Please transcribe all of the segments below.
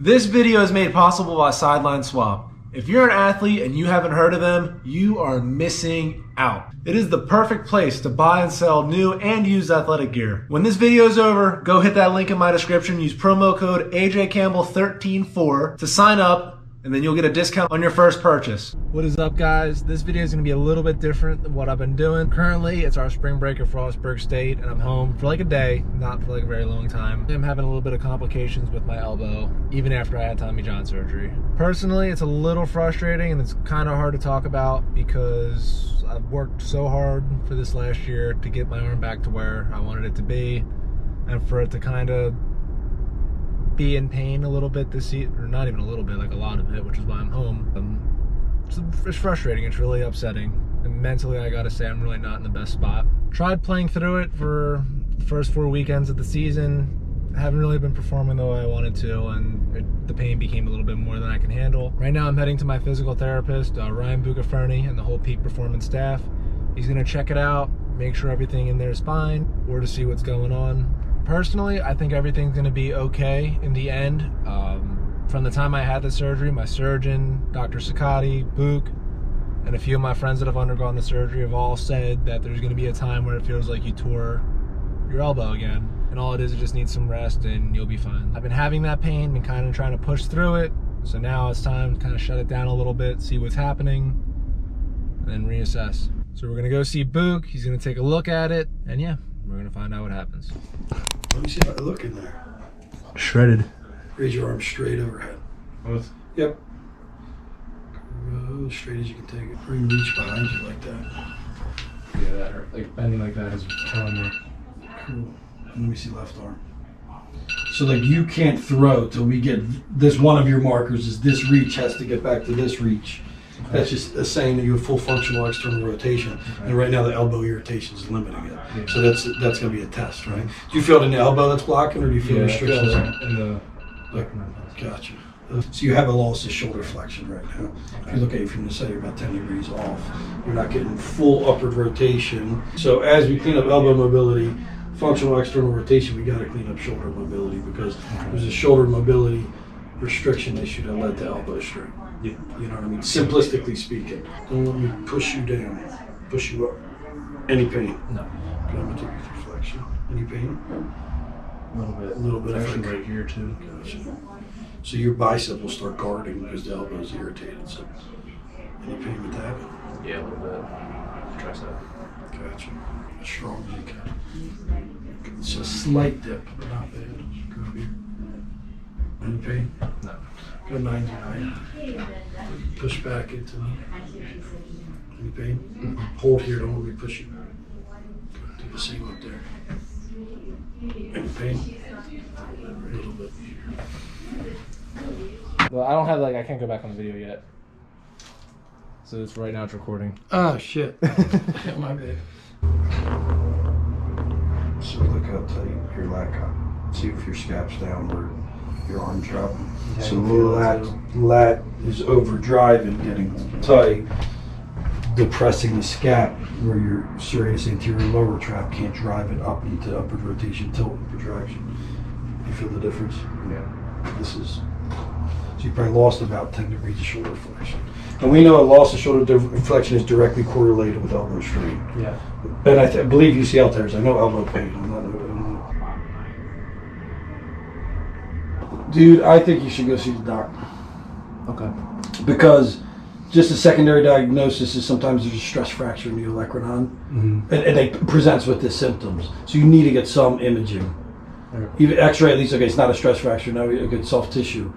This video is made possible by Sideline Swap. If you're an athlete and you haven't heard of them, you are missing out. It is the perfect place to buy and sell new and used athletic gear. When this video is over, go hit that link in my description, use promo code AJCampbell134 to sign up, and then you'll get a discount on your first purchase. What is up, guys? This video is going to be a little bit different than what I've been doing. Currently, it's our spring break at Frostburg State, and I'm home for like a day, not for like a very long time. I'm having a little bit of complications with my elbow, even after I had Tommy John surgery. Personally, it's a little frustrating, and it's kind of hard to talk about because I've worked so hard for this last year to get my arm back to where I wanted it to be, and for it to kind of be in pain a little bit this season, or not even a little bit, like a lot of it, which is why I'm home. It's frustrating, it's really upsetting. And mentally, I gotta say, I'm really not in the best spot. Tried playing through it for the first 4 weekends of the season. Haven't really been performing the way I wanted to, and the pain became a little bit more than I can handle. Right now, I'm heading to my physical therapist, Ryan Bucaferni, and the whole Peak Performance staff. He's gonna check it out, make sure everything in there is fine, or to see what's going on. Personally, I think everything's going to be okay in the end. From the time I had the surgery, my surgeon, Dr. Sakati, Book, and a few of my friends that have undergone the surgery have all said that there's going to be a time where it feels like you tore your elbow again. And all it just needs some rest and you'll be fine. I've been having that pain, been kind of trying to push through it. So now it's time to kind of shut it down a little bit, see what's happening, and then reassess. So we're going to go see Book. He's going to take a look at it, and yeah, we're going to find out what happens. Let me see how I look in there. Shredded. Raise your arm straight overhead. Both? Yep. Go as straight as you can take it. Bring reach behind you like that. Yeah, that hurt. Like bending like that is killing me. Cool. Let me see left arm. So like you can't throw till we get this. One of your markers is this reach has to get back to this reach. Okay. That's just a saying that you have full functional external rotation, okay. And right now the elbow irritation is limiting it. Yeah. So that's going to be a test, right? Do you feel it in the elbow that's blocking, or do you feel restrictions in the? Gotcha. So you have a loss of shoulder flexion right now. Okay. If you look at it from the side, you're about 10 degrees off. You're not getting full upward rotation. So as we clean up elbow mobility, functional external rotation, we got to clean up shoulder mobility because there's a shoulder mobility restriction issue that led to elbow strain. Yeah. You know what I mean? Simplistically speaking. Don't let me push you down, push you up. Any pain? No. Okay, I'm going to take you through flexion. Any pain? A little bit. A little bit. Actually right here too. Gotcha. So your bicep will start guarding because the elbow is irritated. So any pain with that? Yeah, a little bit. Tricep. Gotcha. As strong as you can. It's a slight dip, but not bad. Go up here. Any pain? No. Go 99. Push back into me. Any pain? Mm-hmm. Hold here, don't let me push you. Do the same up there. Any pain? A little bit here. Well, I don't have I can't go back on the video yet. So it's right now it's recording. Oh shit. My bad. So look how tight your lat got. See if your scap's downward. Your arm's dropping. Yeah, so the lat is overdriving, getting tight, depressing the scap where your serratus anterior lower trap can't drive it up into upward rotation, tilt, and protraction. You feel the difference? Yeah. This is, so you probably lost about 10 degrees of shoulder flexion. And we know a loss of shoulder flexion is directly correlated with elbow strain. Yeah. And I believe UCL tears. I know elbow pain. Dude, I think you should go see the doc. Okay. Because just a secondary diagnosis is sometimes there's a stress fracture in the olecranon, and it presents with the symptoms. So you need to get some imaging. Even X-ray at least, okay, it's not a stress fracture, now we get soft tissue.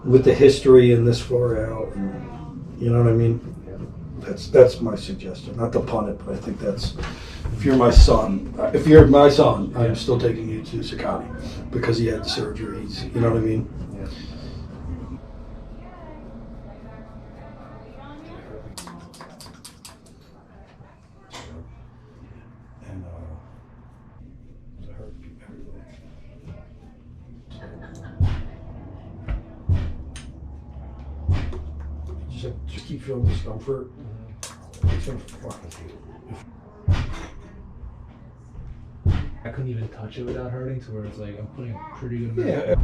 With the history and this far out, and, you know what I mean? That's my suggestion. Not to pun it, but I think that's, if you're my son, I'm still taking you to Sakati because he had the surgery. You know what I mean? Yeah. And it hurt everywhere. Just keep feeling discomfort. It's gonna fuck with you. I couldn't even touch it without hurting, to where it's like I'm putting a pretty good amount. Yeah.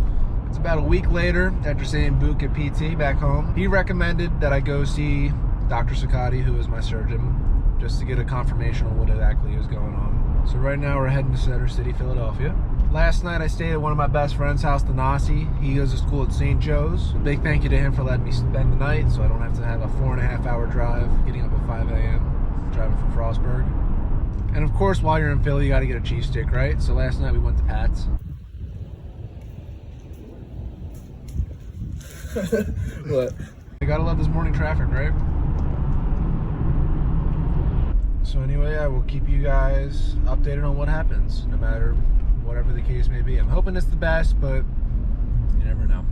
It's About a week later, after seeing Book at PT back home, he recommended that I go see Dr. Sakati, who is my surgeon, just to get a confirmation on what exactly is going on. So right now we're heading to Center City, Philadelphia. Last night I stayed at one of my best friend's house, Thanasi. He goes to school at St. Joe's. Big thank you to him for letting me spend the night so I don't have to have a 4.5 hour drive, getting up at 5 a.m., driving from Frostburg. And of course, while you're in Philly, you gotta get a cheese stick, right? So last night we went to Pat's. What? You gotta love this morning traffic, right? So anyway, I will keep you guys updated on what happens, no matter whatever the case may be. I'm hoping it's the best, but you never know.